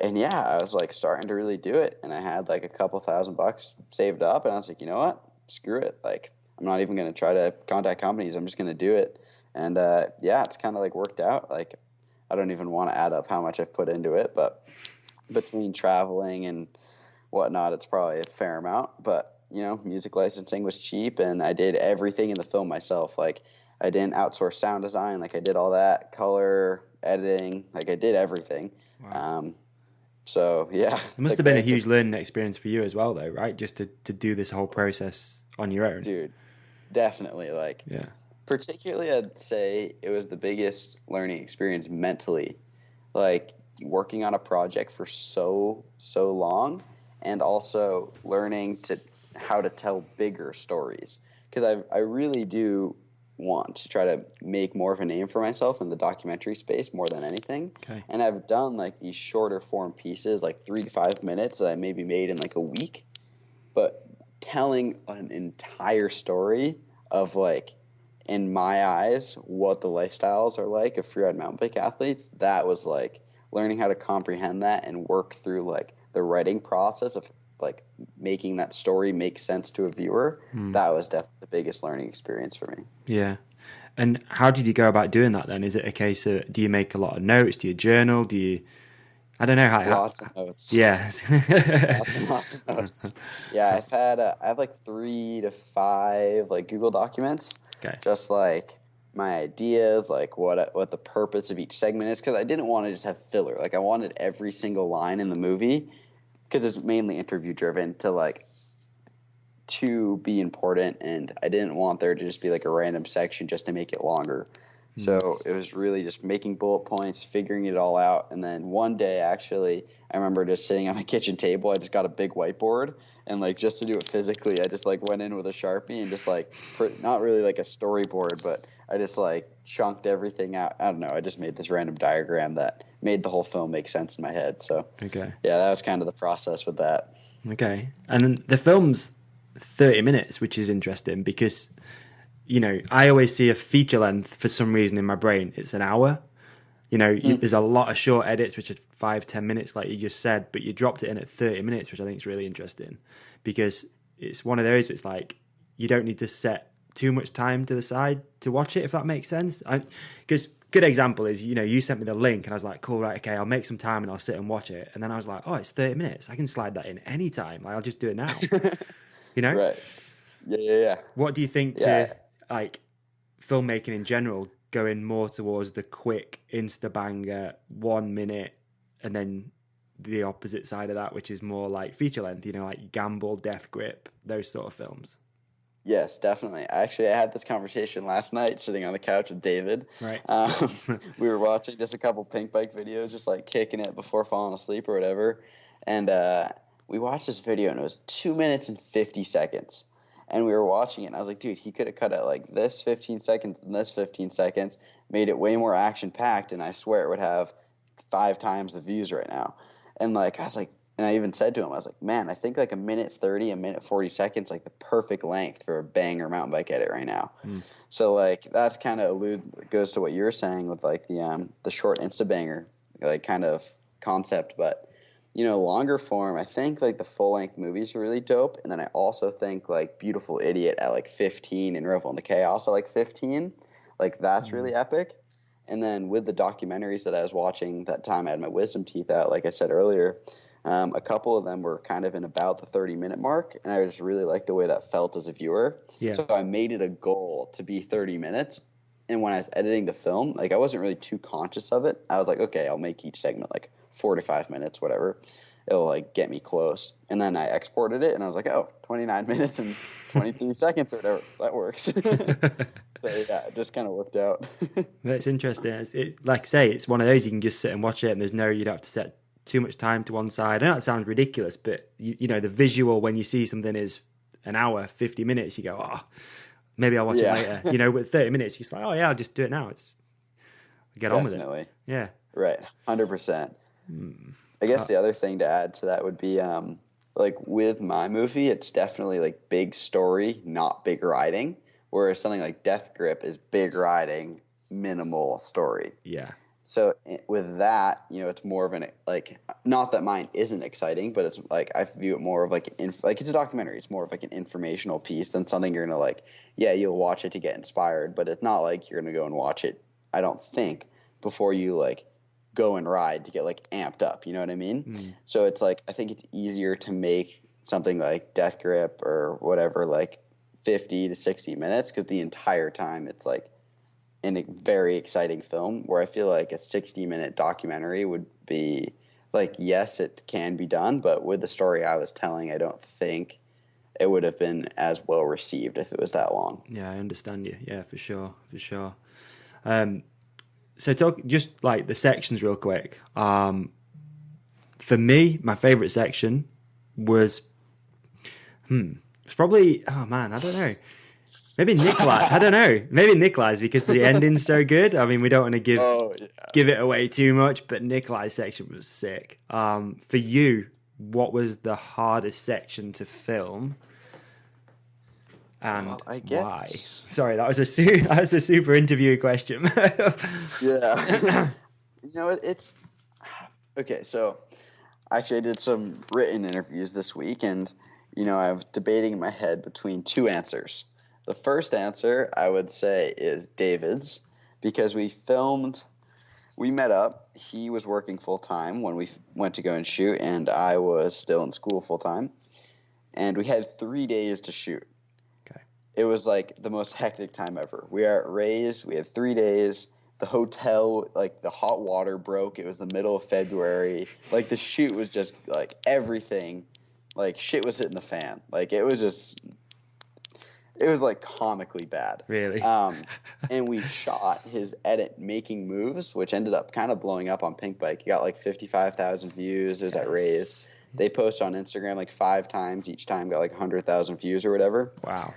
And yeah, I was like starting to really do it, and I had like a couple $1,000 saved up, and I was like, you know what? Screw it. Like I'm not even going to try to contact companies. I'm just going to do it. And it's kind of like worked out. Like I don't even want to add up how much I've put into it, but between traveling and whatnot, it's probably a fair amount. But you know, music licensing was cheap, and I did everything in the film myself. Like I didn't outsource sound design. Like I did all that, color, editing. Like I did everything. Wow. So yeah, it must have been a huge learning experience for you as well, though, right? Just to do this whole process on your own. Dude, definitely. Like, yeah, particularly I'd say it was the biggest learning experience mentally. Like working on a project for so long, and also learning how to tell bigger stories, because I really do want to try to make more of a name for myself in the documentary space more than anything. Okay. And I've done like these shorter form pieces, like 3 to 5 minutes that I maybe made in like a week, but telling an entire story of like, in my eyes, what the lifestyles are like of freeride mountain bike athletes, that was like learning how to comprehend that and work through like the writing process of like making that story make sense to a viewer. That was definitely the biggest learning experience for me. Yeah. And how did you go about doing that then? Is it a case of, do you make a lot of notes? Do you journal? Do you, I don't know how. Lots of notes. Yeah. lots of notes. Yeah. I have like 3 to 5 like Google documents. Okay. Just like my ideas, like what the purpose of each segment is. 'Cause I didn't want to just have filler. Like I wanted every single line in the movie, because it's mainly interview driven, to be important, and I didn't want there to just be like a random section just to make it longer. So it was really just making bullet points, figuring it all out. And then one day, actually, I remember just sitting on my kitchen table. I just got a big whiteboard, and like just to do it physically, I just like went in with a Sharpie and just like not really like a storyboard, but I just like chunked everything out. I don't know. I just made this random diagram that made the whole film make sense in my head. So yeah, that was kind of the process with that. Okay. And the film's 30 minutes, which is interesting because, you know, I always see a feature length for some reason in my brain. It's an hour. You know, there's a lot of short edits, which are 5-10 minutes, like you just said, but you dropped it in at 30 minutes, which I think is really interesting because it's one of those, it's like, you don't need to set too much time to the side to watch it, if that makes sense. Because good example is, you know, you sent me the link and I was like, cool, right, okay, I'll make some time and I'll sit and watch it. And then I was like, oh, it's 30 minutes. I can slide that in any time. Like, I'll just do it now. You know? Right. Yeah. What do you think to, like, filmmaking in general, going more towards the quick, insta-banger, 1 minute, and then the opposite side of that, which is more like feature length, like Gamble, Death Grip, those sort of films. Yes, definitely. Actually, I had this conversation last night sitting on the couch with David. Right. We were watching just a couple pink bike videos, just like kicking it before falling asleep or whatever. And we watched this video, and it was 2 minutes and 50 seconds. And we were watching it, and I was like, dude, he could have cut it like this 15 seconds and this 15 seconds, made it way more action-packed, and I swear it would have 5 times the views right now. And like, I was like, and I even said to him, I was like, man, I think like a minute 30, a minute 40 seconds, like the perfect length for a banger mountain bike edit right now. So like that's kind of goes to what you were saying with like the short Insta banger like kind of concept. But longer form, I think like the full length movies are really dope. And then I also think like Beautiful Idiot at like 15 and Revel in the Chaos at like 15, like that's really epic. And then with the documentaries that I was watching that time I had my wisdom teeth out, like I said earlier, a couple of them were kind of in about the 30-minute mark, and I just really liked the way that felt as a viewer. Yeah. So I made it a goal to be 30 minutes. And when I was editing the film, like I wasn't really too conscious of it. I was like, okay, I'll make each segment like 4 to 5 minutes, whatever. It'll like get me close. And then I exported it, and I was like, oh, 29 minutes and 23 seconds or whatever. That works. So yeah, it just kind of worked out. That's interesting. Like I say, it's one of those you can just sit and watch it, and you don't have to set too much time to one side. I know it sounds ridiculous, but the visual when you see something is an hour, 50 minutes, you go, oh, maybe I'll watch it later. With 30 minutes, you're just like, oh yeah, I'll just do it now. Get on with it. Yeah. Right. 100%. I guess the other thing to add to that would be like with my movie, it's definitely like big story, not big riding. Whereas something like Death Grip is big riding, minimal story. Yeah. So with that, it's more of an like, not that mine isn't exciting, but it's like I view it more of like it's a documentary. It's more of like an informational piece than something you're gonna like. Yeah, you'll watch it to get inspired, but it's not like you're gonna go and watch it. I don't think before you like go and ride to get like amped up. You know what I mean? So it's like I think it's easier to make something like Death Grip or whatever like 50 to 60 minutes because the entire time it's like in a very exciting film, where I feel like a 60-minute documentary would be like, yes, it can be done, but with the story I was telling, I don't think it would have been as well received if it was that long. Yeah, I understand you. Yeah, for sure. So talk just like the sections real quick. For me, my favorite section was it's probably, oh man, I don't know. Maybe Nikolai. I don't know. Maybe Nikolai's because the ending's so good. I mean, we don't want to give it away too much, but Nikolai's section was sick. For you, what was the hardest section to film, and I guess, why? Sorry, that was a super interview question. Yeah. It's okay. So actually, I did some written interviews this week, and I was debating in my head between two answers. The first answer I would say is David's, because we met up. He was working full time when we went to go and shoot, and I was still in school full time. And we had 3 days to shoot. Okay. It was like the most hectic time ever. We are at Ray's. We had 3 days. The hotel, like the hot water broke. It was the middle of February. Like the shoot was just like everything. Like shit was hitting the fan. Like it was like comically bad. Really? And we shot his edit making moves, which ended up kind of blowing up on Pink Bike. He got like 55,000 views. It was at Ray's. They post on Instagram like 5 times. Each time got like 100,000 views or whatever. Wow.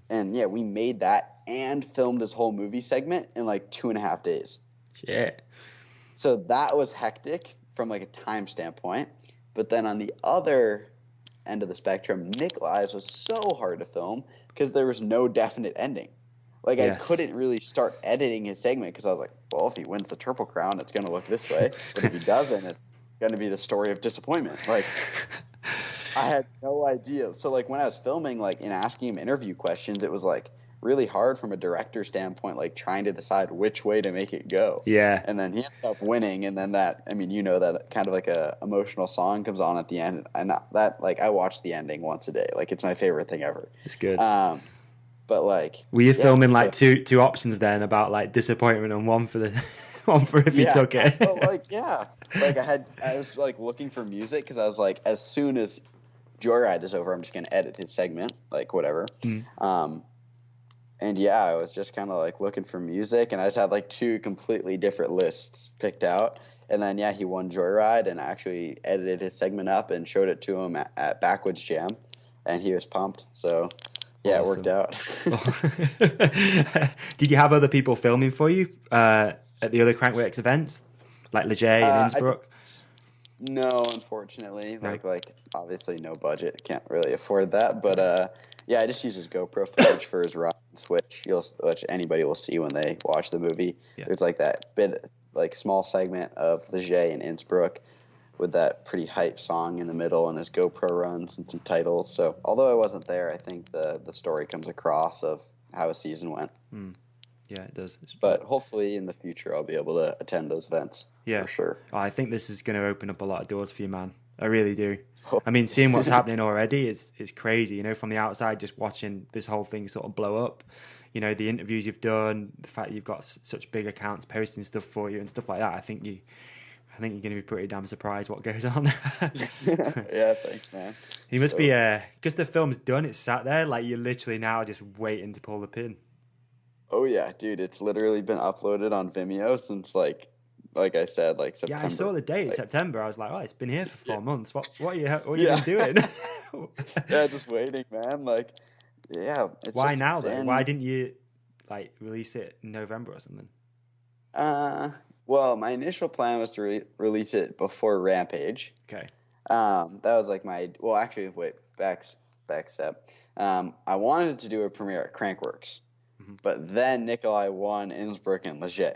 And yeah, we made that and filmed his whole movie segment in like 2.5 days. Shit. So that was hectic from like a time standpoint. But then on the other end of the spectrum, Nikolai's was so hard to film because there was no definite ending. Like I couldn't really start editing his segment because I was like, well, if he wins the Triple Crown, it's going to look this way. But if he doesn't, it's going to be the story of disappointment. Like I had no idea. So like when I was filming, like and asking him interview questions, it was like really hard from a director standpoint, like trying to decide which way to make it go. Yeah. And then he ended up winning, and then that kind of like a emotional song comes on at the end, and that like I watch the ending once a day. Like it's my favorite thing ever. It's good. But like, were you filming like two options then about like disappointment and one for the on for if he took it. But like, yeah, like I was like looking for music because I was like, as soon as Joyride is over, I'm just gonna edit his segment, like whatever. And yeah, I was just kind of like looking for music, and I just had like 2 completely different lists picked out. And then yeah, he won Joyride, and I actually edited his segment up and showed it to him at Backwoods Jam, and he was pumped. So yeah, Awesome. It worked out. Did you have other people filming for you at the other Crankworks events, like Leger and Innsbruck? No, unfortunately. No. Like obviously no budget. Can't really afford that. But yeah, I just use his GoPro footage for his ride and switch. Which anybody will see when they watch the movie. Yeah. There's like that bit, like small segment of Leger and Innsbruck with that pretty hype song in the middle and his GoPro runs and some titles. So although I wasn't there, I think the story comes across of how a season went. Yeah, it does. But hopefully in the future I'll be able to attend those events. Yeah, for sure. I think this is going to open up a lot of doors for you, man. I really do. I mean, seeing what's happening already is crazy. You know, from the outside, just watching this whole thing sort of blow up. You know, the interviews you've done, the fact you've got such big accounts posting stuff for you and stuff like that. I think you're going to be pretty damn surprised what goes on. Yeah, thanks, man. You must be, because the film's done, it's sat there, like you're literally now just waiting to pull the pin. Oh yeah, dude, it's literally been uploaded on Vimeo since like I said, like September. Yeah, I saw the date, like, September. I was like, oh, it's been here for 4 months. What are you been doing? Yeah, just waiting, man. Like, yeah. Why now though? Why didn't you like release it in November or something? Well, my initial plan was to release it before Rampage. Okay. That was like back step. I wanted to do a premiere at Crankworks, but then Nicholi won Innsbruck and Leger.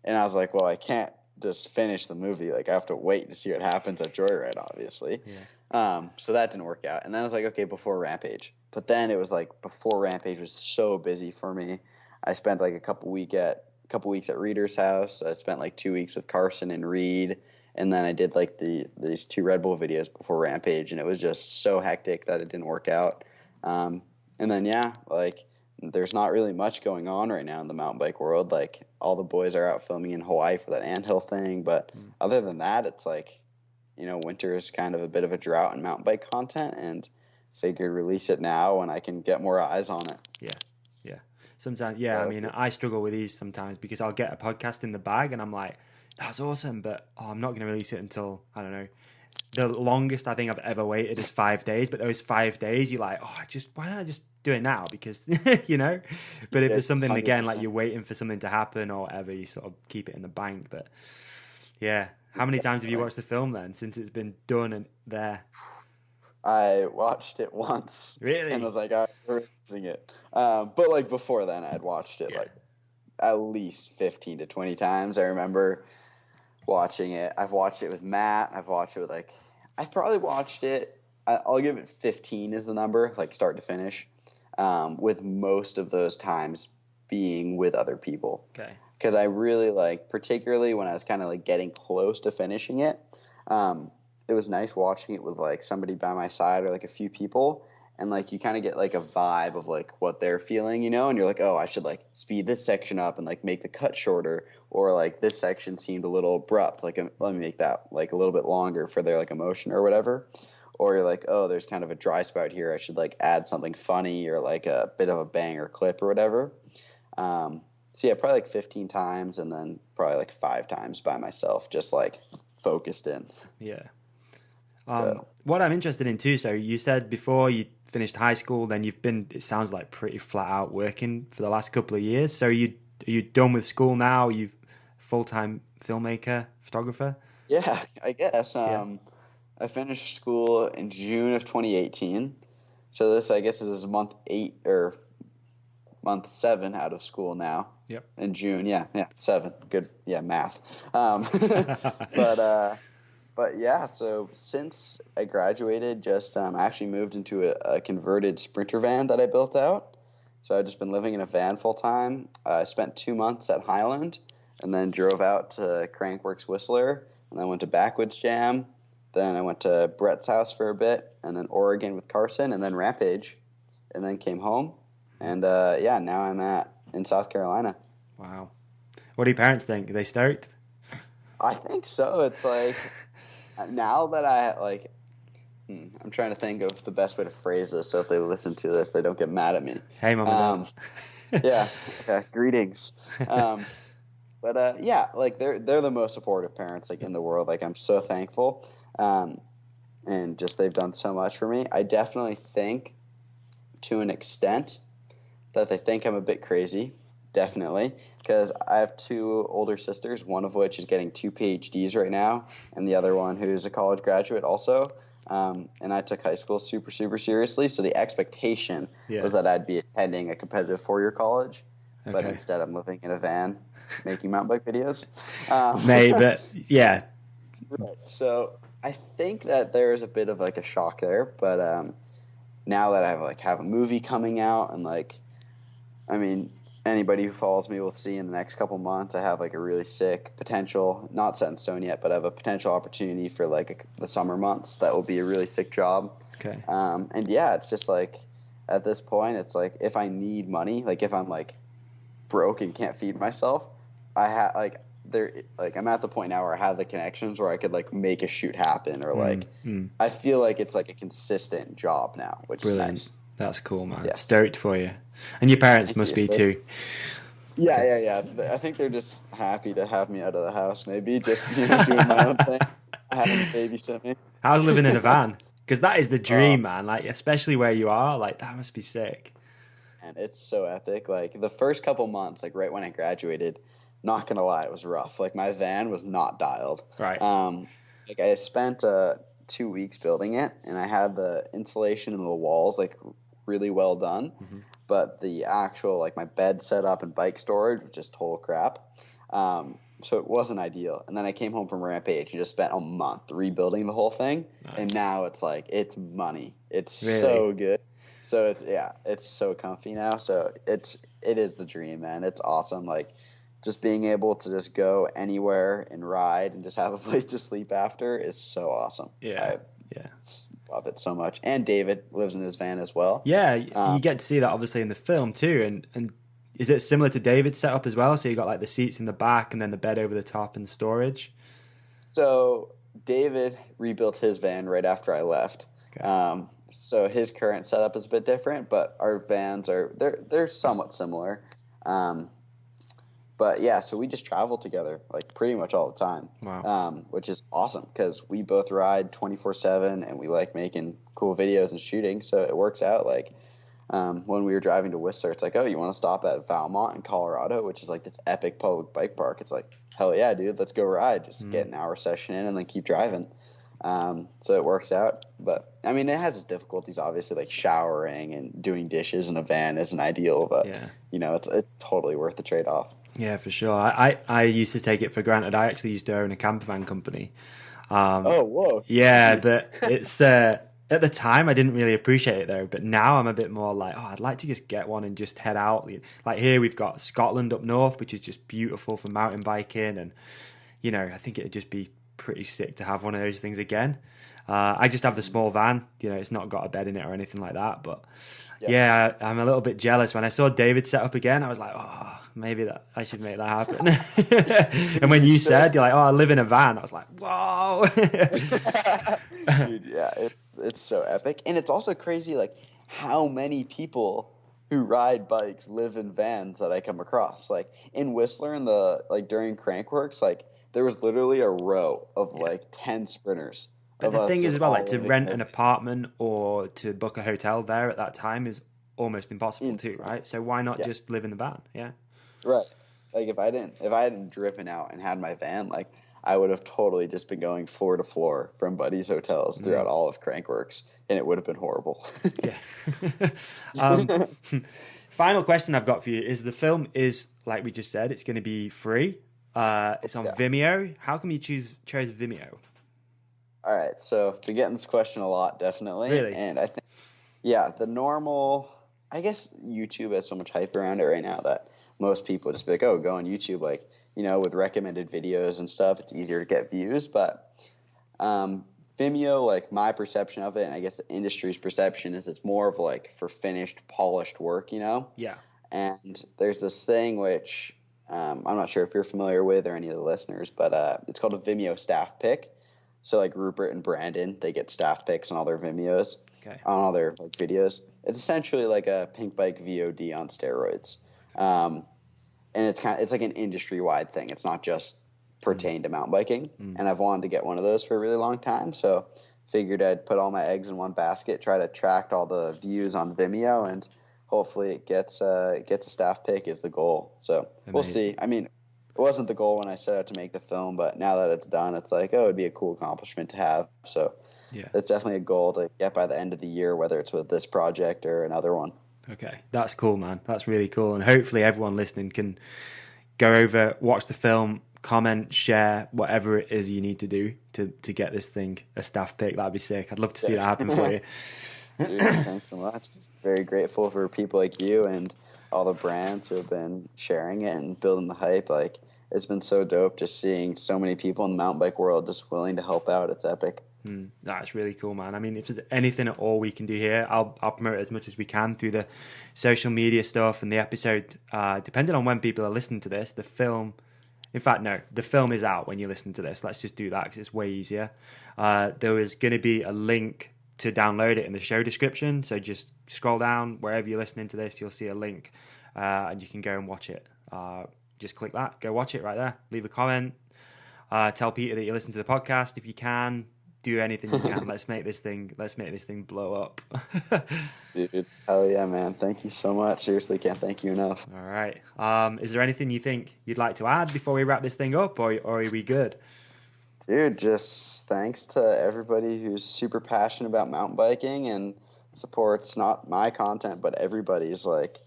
And I was like, well, I can't just finish the movie. Like, I have to wait to see what happens at Joyride, obviously. Yeah. So that didn't work out. And then I was like, okay, before Rampage. But then it was like before Rampage was so busy for me. I spent like a couple weeks at Reader's house. I spent like 2 weeks with Carson and Reed. And then I did like these 2 Red Bull videos before Rampage. And it was just so hectic that it didn't work out. And then, yeah, like there's not really much going on right now in the mountain bike world. Like all the boys are out filming in Hawaii for that anthill thing. But other than that, it's like, you know, winter is kind of a bit of a drought in mountain bike content, and figured release it now when I can get more eyes on it. Yeah. Sometimes, I mean, I struggle with these sometimes because I'll get a podcast in the bag and I'm like, that's awesome, but I'm not going to release it until, I don't know. The longest I think I've ever waited is 5 days, but those 5 days, you're like, why don't I just do it now? Because, you know, but if there's something, 100%. Again, like you're waiting for something to happen or whatever, you sort of keep it in the bank. But yeah, how many times have you watched the film then since it's been done and there? I watched it once. Really? And was like, I'm releasing it. But like before then, I'd watched it like at least 15 to 20 times. I remember watching it. I've watched it with Matt. I've watched it with I've probably watched it. I'll give it 15 as the number, like start to finish, with most of those times being with other people. Okay. Because I really particularly when I was kind of like getting close to finishing it, it was nice watching it with like somebody by my side or like a few people, and like you kind of get like a vibe of like what they're feeling, you know, and you're like, oh, I should like speed this section up and like make the cut shorter, or like this section seemed a little abrupt, like let me make that like a little bit longer for their like emotion or whatever. Or you're like, oh, there's kind of a dry spout here, I should like add something funny or like a bit of a banger clip or whatever. So yeah, probably like 15 times, and then probably like 5 times by myself, just like focused in. Yeah. What I'm interested in too, so you said before you finished high school, then you've been, it sounds like pretty flat out working for the last couple of years. So are you done with school now? Are you full-time filmmaker, photographer? Yeah, I guess. I finished school in June of 2018. So this, I guess, is month 8 or month 7 out of school now. Yep. In June, yeah, 7. Good, yeah, math. But yeah, so since I graduated, just actually moved into a converted Sprinter van that I built out. So I've just been living in a van full time. I spent 2 months at Highland, and then drove out to Crankworks Whistler, and then went to Backwoods Jam. Then I went to Brett's house for a bit, and then Oregon with Carson, and then Rampage, and then came home. And now I'm in South Carolina. Wow. What do your parents think? Are they stoked? I think so. It's like now that I like. I'm trying to think of the best way to phrase this so if they listen to this, they don't get mad at me. Hey, mom and dad. Yeah. Okay. Greetings. But yeah, like they're the most supportive parents like in the world. Like I'm so thankful, and just they've done so much for me. I definitely think, to an extent, that they think I'm a bit crazy. Definitely, because I have two older sisters, one of which is getting 2 PhDs right now, and the other one who's a college graduate also. And I took high school super, super seriously, so the expectation was that I'd be attending a competitive 4-year college, but instead I'm living in a van making mountain bike videos. Maybe, yeah. Right. So I think that there is a bit of like a shock there, but now that I have a movie coming out, and I mean, anybody who follows me will see in the next couple months I have like a really sick potential, not set in stone yet, but I have a potential opportunity for the summer months that will be a really sick job. Okay. And yeah, it's just like at this point, it's like if I need money, like if I'm like broke and can't feed myself, I have I'm at the point now where I have the connections where I could like make a shoot happen, or I feel like it's like a consistent job now, which Brilliant. is nice. That's cool, man. Yeah. Stoked for you. And your parents must be too. Yeah. I think they're just happy to have me out of the house, maybe just doing my own thing, having to babysit me. How's living in a van? Because that is the dream, man. Like, especially where you are, like that must be sick. And it's so epic. Like the first couple months, like right when I graduated, not gonna lie, it was rough. Like my van was not dialed. Right. Like I spent 2 weeks building it, and I had the insulation in the walls like really well done. Mm-hmm. But the actual, like my bed setup and bike storage was just total crap. So it wasn't ideal. And then I came home from Rampage and just spent a month rebuilding the whole thing. Nice. And now it's like, it's money. It's really? So good. So it's so comfy now. So it is the dream, man. It's awesome. Like just being able to just go anywhere and ride and just have a place to sleep after is so awesome. Yeah. I love it so much. And David lives in his van as well. Yeah, you get to see that obviously in the film too. And is it similar to David's setup as well? So you got like the seats in the back and then the bed over the top and storage? So David rebuilt his van right after I left. Okay. So his current setup is a bit different, but our vans they're somewhat similar. But yeah, so we just travel together like pretty much all the time. Wow. Which is awesome because we both ride 24/7 and we like making cool videos and shooting. So it works out. Like when we were driving to Whistler, it's like, oh, you want to stop at Valmont in Colorado, which is like this epic public bike park. It's like, hell yeah, dude, let's go ride. Just get an hour session in and then keep driving. So it works out. But I mean, it has its difficulties, obviously, like showering and doing dishes in a van isn't ideal, but it's totally worth the trade-off. Yeah, for sure. I used to take it for granted. I actually used to own a camper van company. Oh, whoa. Yeah, but it's at the time I didn't really appreciate it though. But now I'm a bit more like, oh, I'd like to just get one and just head out. Like here we've got Scotland up north, which is just beautiful for mountain biking, and I think it'd just be pretty sick to have one of those things again. I just have the small van. It's not got a bed in it or anything like that, but. Yeah, I'm a little bit jealous. When I saw David set up again, I was like, oh, maybe that I should make that happen. And when you said, you're like, oh, I live in a van, I was like, whoa. Dude, yeah, it's so epic. And it's also crazy, like, how many people who ride bikes live in vans that I come across. Like, in Whistler, during Crankworks, like, there was literally a row of, 10 sprinters. But the thing is about like to rent an apartment or to book a hotel there at that time is almost impossible too, right? So why not just live in the van? Yeah. Right. Like if I hadn't driven out and had my van, like I would have totally just been going floor to floor from buddies' hotels throughout all of Crankworks, and it would have been horrible. Yeah. Final question I've got for you is: the film is, like we just said, it's going to be free. It's on Vimeo. How come you chose Vimeo? All right, so been getting this question a lot, definitely. Really? And I think, the normal, I guess YouTube has so much hype around it right now that most people just be like, oh, go on YouTube, with recommended videos and stuff, it's easier to get views. But Vimeo, like my perception of it, and I guess the industry's perception is it's more of for finished, polished work, Yeah. And there's this thing which I'm not sure if you're familiar with or any of the listeners, but it's called a Vimeo staff pick. So like Rupert and Brandon, they get staff picks on all their Vimeos, on all their like videos. It's essentially like a Pink Bike VOD on steroids, and it's like an industry wide thing. It's not just pertained to mountain biking, and I've wanted to get one of those for a really long time. So figured I'd put all my eggs in one basket, try to track all the views on Vimeo, and hopefully it gets a staff pick is the goal. So we'll see. I mean, it wasn't the goal when I set out to make the film, but now that it's done, it's like, oh, it'd be a cool accomplishment to have. So it's definitely a goal to get by the end of the year, whether it's with this project or another one. Okay, that's cool, man. That's really cool. And hopefully everyone listening can go over, watch the film, comment, share, whatever it is you need to do to get this thing a staff pick. That'd be sick. I'd love to see that happen for you. Dude, thanks so much. Very grateful for people like you and all the brands who have been sharing it and building the hype. Like, it's been so dope just seeing so many people in the mountain bike world just willing to help out. It's epic. That's really cool, man. I mean, if there's anything at all we can do here, I'll promote it as much as we can through the social media stuff and the episode. Depending on when people are listening to this, the film... In fact, no, the film is out when you listen to this. Let's just do that because it's way easier. There is going to be a link to download it in the show description. So just scroll down wherever you're listening to this. You'll see a link and you can go and watch it. Just click that. Go watch it right there. Leave a comment. Tell Peter that you listen to the podcast if you can. Do anything you can. Let's make this thing blow up. Dude, hell yeah, man. Thank you so much. Seriously, can't thank you enough. All right. Is there anything you think you'd like to add before we wrap this thing up, or are we good? Dude, just thanks to everybody who's super passionate about mountain biking and supports not my content, but everybody's. Like,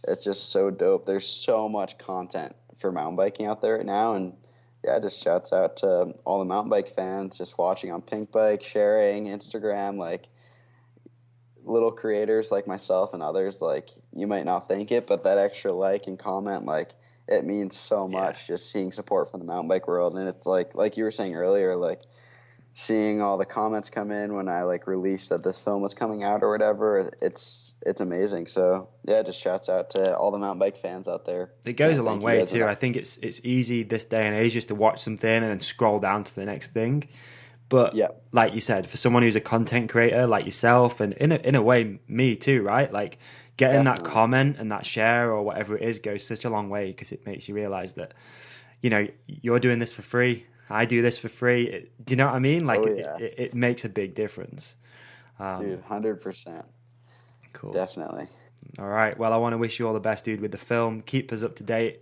it's just so dope. There's so much content for mountain biking out there right now, and yeah, just shouts out to all the mountain bike fans just watching on Pink Bike, sharing, Instagram, like little creators like myself and others. Like, you might not think it, but that extra like and comment, like, it means so much just seeing support from the mountain bike world. And it's like you were saying earlier, like seeing all the comments come in when I like released that this film was coming out or whatever, it's amazing. So yeah, just shouts out to all the mountain bike fans out there. It goes a long way too. I think it's easy this day and age just to watch something and then scroll down to the next thing. But like you said, for someone who's a content creator like yourself, and in a way me too, right? Like getting that comment and that share or whatever it is goes such a long way because it makes you realize that, you know, you're doing this for free. I do this for free. Do you know what I mean? Like, it makes a big difference. Dude, 100%. Cool. Definitely. All right. Well, I want to wish you all the best, dude, with the film. Keep us up to date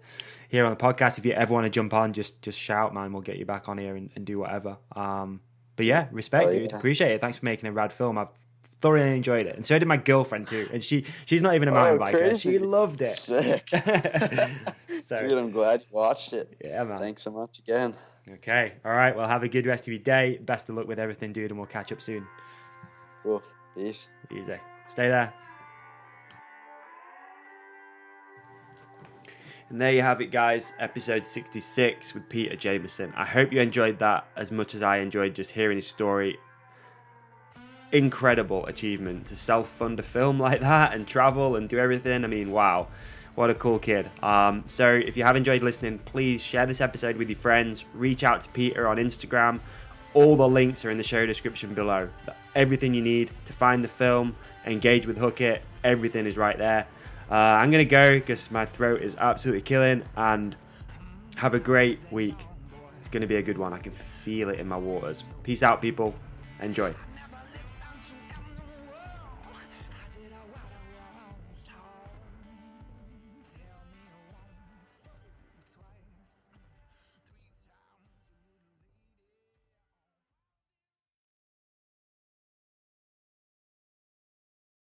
here on the podcast. If you ever want to jump on, just shout, man. We'll get you back on here and do whatever. But yeah, respect, dude. Appreciate it. Thanks for making a rad film. I've thoroughly enjoyed it. And so did my girlfriend, too. And she's not even a mountain biker. Crazy. She loved it. Sick. So, dude, I'm glad you watched it. Yeah, man. Thanks so much again. Okay. All right. Well, have a good rest of your day. Best of luck with everything, dude, and we'll catch up soon. Cool. Peace. Easy. Stay there. And there you have it, guys. Episode 66 with Peter Jamison. I hope you enjoyed that as much as I enjoyed just hearing his story. Incredible achievement to self-fund a film like that and travel and do everything. I mean, wow. What a cool kid. So if you have enjoyed listening, please share this episode with your friends. Reach out to Peter on Instagram. All the links are in the show description below. Everything you need to find the film, engage with Hook It, everything is right there. I'm going to go because my throat is absolutely killing, and have a great week. It's going to be a good one. I can feel it in my waters. Peace out, people. Enjoy.